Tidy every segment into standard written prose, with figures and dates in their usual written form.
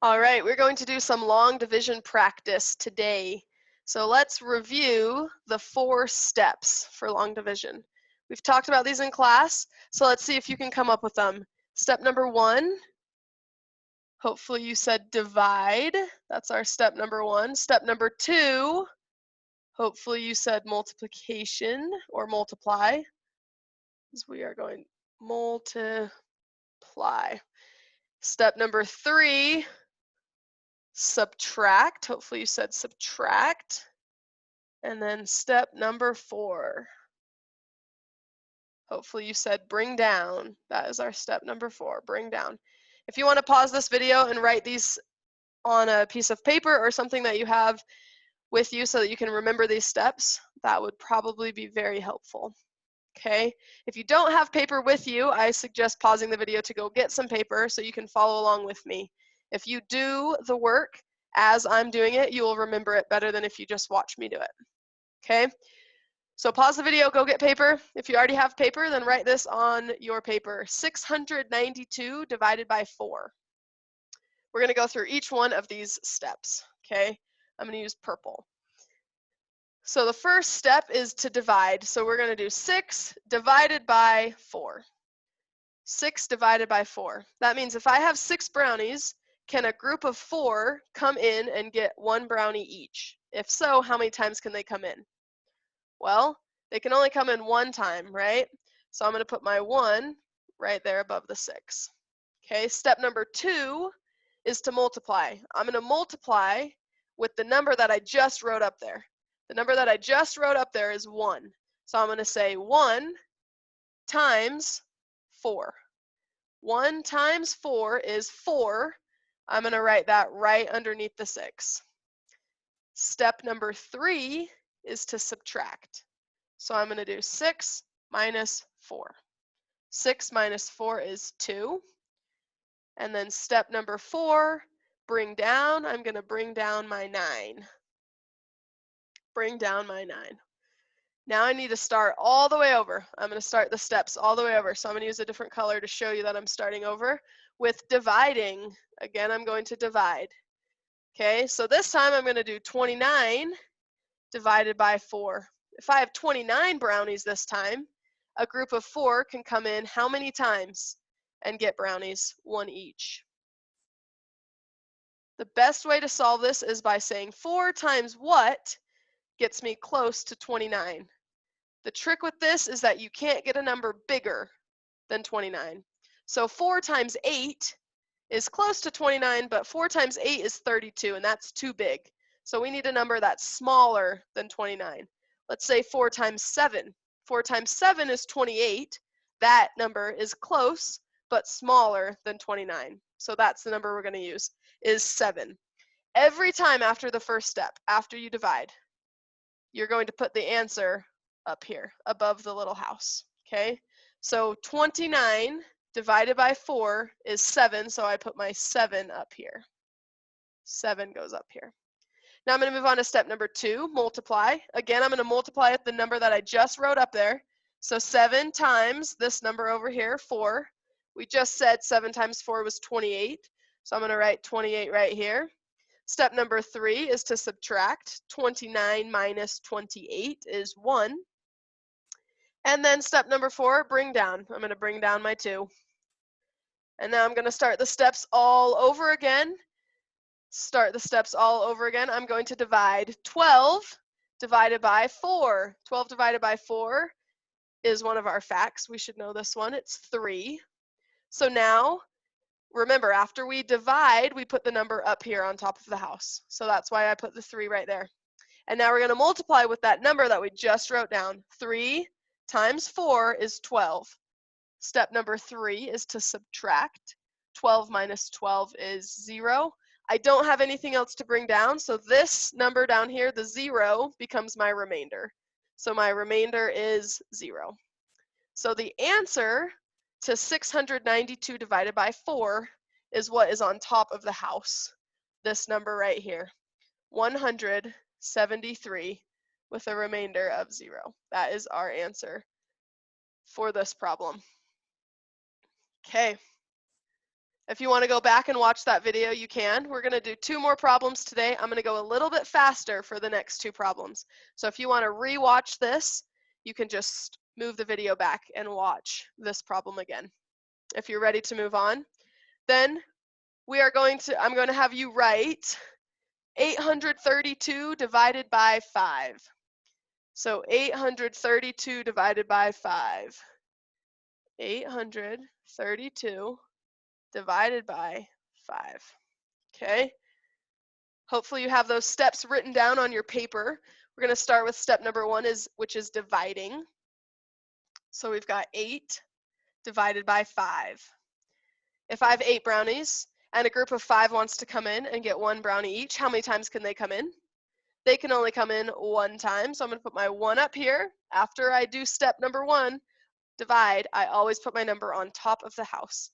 All right, we're going to do some long division practice today. So let's review the 4 steps for long division. We've talked about these in class, so let's see if you can come up with them. Step number 1, hopefully you said divide. That's our step number 1. Step number 2, hopefully you said multiplication or multiply, because we are going multiply. Step number 3, subtract. Hopefully you said subtract. And then step number 4. Hopefully you said bring down. That is our step number 4, bring down. If you want to pause this video and write these on a piece of paper or something that you have with you so that you can remember these steps, that would probably be very helpful. Okay, if you don't have paper with you, I suggest pausing the video to go get some paper so you can follow along with me. If you do the work as I'm doing it, you will remember it better than if you just watch me do it. Okay, so pause the video, go get paper. If you already have paper, then write this on your paper. 692 divided by 4. We're going to go through each one of these steps. Okay, I'm going to use purple. So the first step is to divide. So we're going to do 6 divided by 4. 6 divided by 4. That means if I have 6 brownies, can a group of 4 come in and get 1 brownie each? If so, how many times can they come in? Well, they can only come in 1 time, right? So I'm going to put my 1 right there above the 6. Okay, step number 2 is to multiply. I'm going to multiply with the number that I just wrote up there. The number that I just wrote up there is 1. So I'm going to say 1 times 4. 1 times 4 is 4. I'm going to write that right underneath the 6. Step number 3 is to subtract. So I'm going to do 6 minus 4. 6 minus 4 is 2. And then step number 4, bring down. I'm going to bring down my 9. Bring down my 9. Now I need to start all the way over. I'm going to start the steps all the way over. So I'm going to use a different color to show you that I'm starting over with dividing. Again, I'm going to divide. Okay, so this time I'm going to do 29 divided by 4. If I have 29 brownies this time, a group of 4 can come in how many times and get brownies? 1 each. The best way to solve this is by saying 4 times what gets me close to 29. The trick with this is that you can't get a number bigger than 29. So 4 times 8 is close to 29, but 4 times 8 is 32, and that's too big. So we need a number that's smaller than 29. Let's say 4 times 7. 4 times 7 is 28. That number is close, but smaller than 29. So that's the number we're going to use, is 7. Every time after the first step, after you divide, you're going to put the answer up here, above the little house, okay? So 29 divided by 4 is 7, so I put my 7 up here. 7 goes up here. Now I'm going to move on to step number 2, multiply. Again, I'm going to multiply with the number that I just wrote up there. So 7 times this number over here, 4. We just said 7 times 4 was 28, so I'm going to write 28 right here. Step number 3 is to subtract. 29 minus 28 is 1. And then step number 4, bring down. I'm going to bring down my 2. And now I'm going to start the steps all over again. Start the steps all over again. I'm going to divide 12 divided by 4. 12 divided by 4 is one of our facts. We should know this one. It's 3. So now, remember, after we divide, we put the number up here on top of the house. So that's why I put the 3 right there. And now we're going to multiply with that number that we just wrote down. 3 times 4 is 12. Step number 3 is to subtract. 12 minus 12 is 0. I don't have anything else to bring down, so this number down here, the 0, becomes my remainder. So my remainder is 0. So the answer to 692 divided by 4 is what is on top of the house. This number right here, 173 with a remainder of 0. That is our answer for this problem. Okay. If you want to go back and watch that video, you can. We're going to do 2 more problems today. I'm going to go a little bit faster for the next 2 problems. So if you want to re-watch this, you can just move the video back and watch this problem again. If you're ready to move on, then I'm going to have you write 832 divided by 5. So 832 divided by 5. 832 divided by 5. Okay? Hopefully you have those steps written down on your paper. We're going to start with step number 1, which is dividing. So we've got 8 divided by 5. If I have 8 brownies and a group of 5 wants to come in and get 1 brownie each, how many times can they come in? They can only come in 1 time. So I'm going to put my 1 up here. After I do step number 1, divide, I always put my number on top of the house.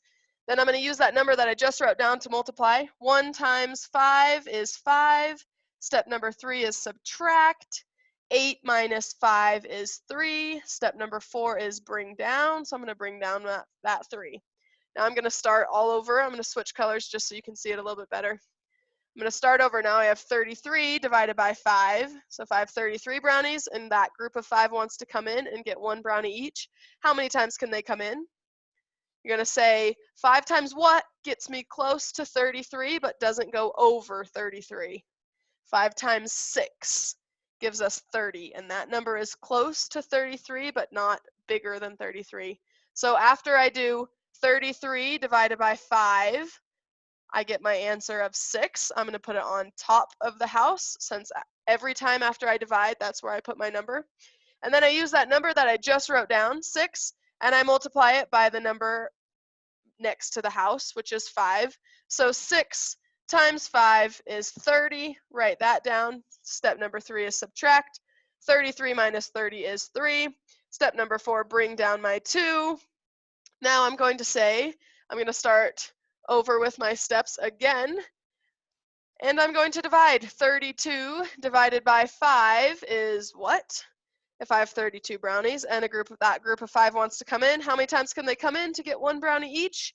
Then I'm going to use that number that I just wrote down to multiply. 1 times 5 is 5. Step number 3 is subtract. 8 minus 5 is 3. Step number 4 is bring down. So I'm going to bring down that 3. Now I'm going to start all over. I'm going to switch colors just so you can see it a little bit better. I'm going to start over now. I have 33 divided by 5. So if I have 33 brownies and that group of 5 wants to come in and get 1 brownie each, how many times can they come in? You're going to say 5 times what gets me close to 33 but doesn't go over 33? 5 times 6 gives us 30, and that number is close to 33 but not bigger than 33. So after I do 33 divided by 5, I get my answer of 6. I'm going to put it on top of the house, since every time after I divide, that's where I put my number. And then I use that number that I just wrote down, 6, and I multiply it by the number next to the house, which is 5. So 6 times 5 is 30. Write that down. Step number 3 is subtract. 33 minus 30 is 3. Step number 4, bring down my 2. Now I'm going to start over with my steps again. And I'm going to divide. 32 divided by 5 is what? If I have 32 brownies and that group of 5 wants to come in, how many times can they come in to get 1 brownie each?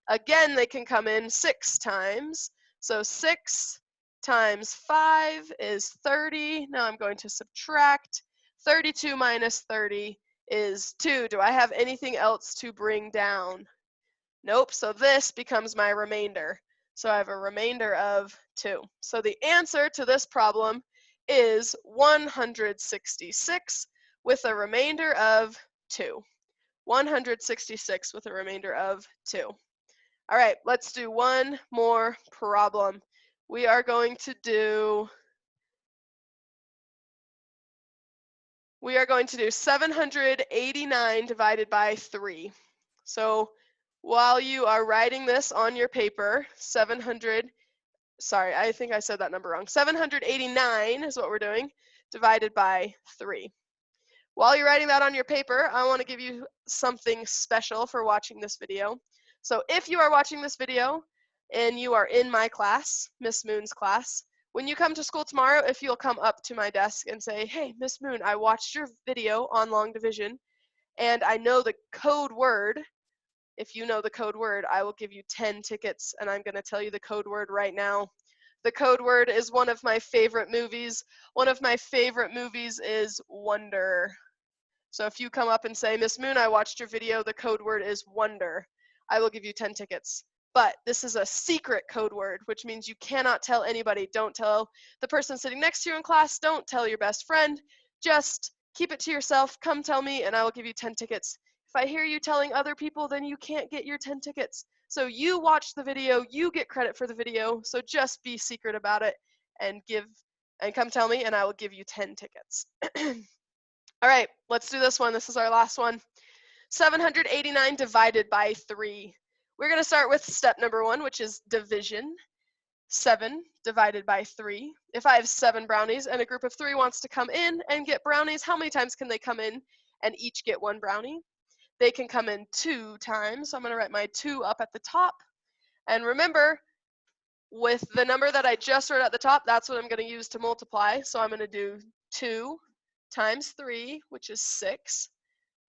Again, they can come in 6 times. So 6 times 5 is 30. Now I'm going to subtract. 32 minus 30 is 2. Do I have anything else to bring down? Nope. So this becomes my remainder. So I have a remainder of 2. So the answer to this problem is 166 with a remainder of 2. 166 with a remainder of 2. All right, let's do one more problem. We are going to do 789 divided by 3. So while you are writing this on your paper, I think I said that number wrong. 789 is what we're doing, divided by 3. While you're writing that on your paper, I want to give you something special for watching this video. So if you are watching this video and you are in my class, Miss Moon's class, when you come to school tomorrow, if you'll come up to my desk and say, "Hey, Miss Moon, I watched your video on long division and I know the code word." If you know the code word, I will give you 10 tickets, and I'm going to tell you the code word right now. The code word is one of my favorite movies. One of my favorite movies is Wonder. So if you come up and say, "Miss Moon, I watched your video, the code word is Wonder," I will give you 10 tickets. But this is a secret code word, which means you cannot tell anybody. Don't tell the person sitting next to you in class. Don't tell your best friend. Just keep it to yourself. Come tell me, and I will give you 10 tickets. If I hear you telling other people, then you can't get your 10 tickets. So you watch the video, you get credit for the video. So just be secret about it and come tell me, and I will give you 10 tickets. All right, let's do this one. This is our last one. 789 divided by 3. We're going to start with step number 1, which is division. 7 divided by 3. If I have 7 brownies and a group of 3 wants to come in and get brownies, how many times can they come in and each get 1 brownie? They can come in 2 times. So I'm going to write my 2 up at the top. And remember, with the number that I just wrote at the top, that's what I'm going to use to multiply. So I'm going to do 2 times 3, which is 6.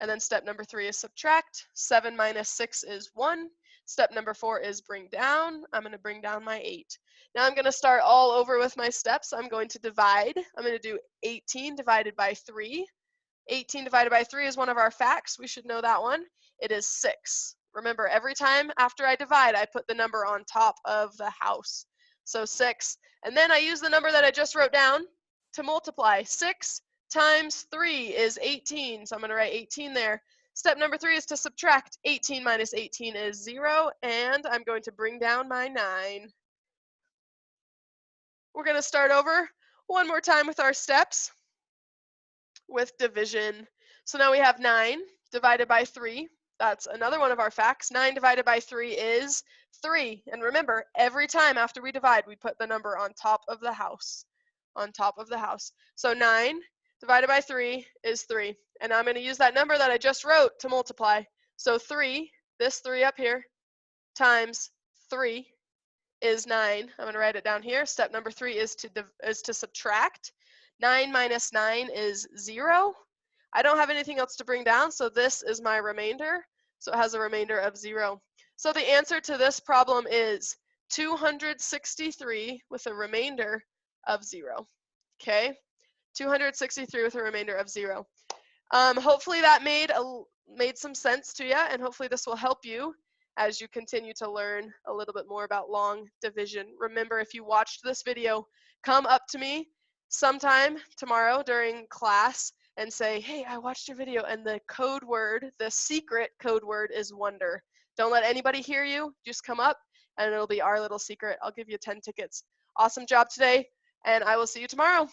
And then step number 3 is subtract. 7 minus 6 is 1. Step number 4 is bring down. I'm going to bring down my 8. Now I'm going to start all over with my steps. I'm going to divide. I'm going to do 18 divided by 3. 18 divided by 3 is one of our facts. We should know that one. It is 6. Remember, every time after I divide, I put the number on top of the house. So 6. And then I use the number that I just wrote down to multiply. 6 times 3 is 18. So I'm going to write 18 there. Step number 3 is to subtract. 18 minus 18 is 0. And I'm going to bring down my 9. We're going to start over one more time with our steps with division. So now we have 9 divided by 3. That's another one of our facts. 9 divided by 3 is 3. And remember, every time after we divide, we put the number on top of the house. On top of the house. So 9 divided by 3 is 3. And I'm going to use that number that I just wrote to multiply. So 3, this 3 up here, times 3 is 9. I'm going to write it down here. Step number 3 is to subtract. 9 minus 9 is 0. I don't have anything else to bring down, so this is my remainder. So it has a remainder of 0. So the answer to this problem is 263 with a remainder of 0. Okay? 263 with a remainder of 0. Hopefully that made some sense to you, and hopefully this will help you as you continue to learn a little bit more about long division. Remember, if you watched this video, come up to me sometime tomorrow during class and say, hey, I watched your video, and the code word, the secret code word is wonder. Don't let anybody hear you. Just come up, and it'll be our little secret. I'll give you 10 tickets. Awesome job today, and I will see you tomorrow.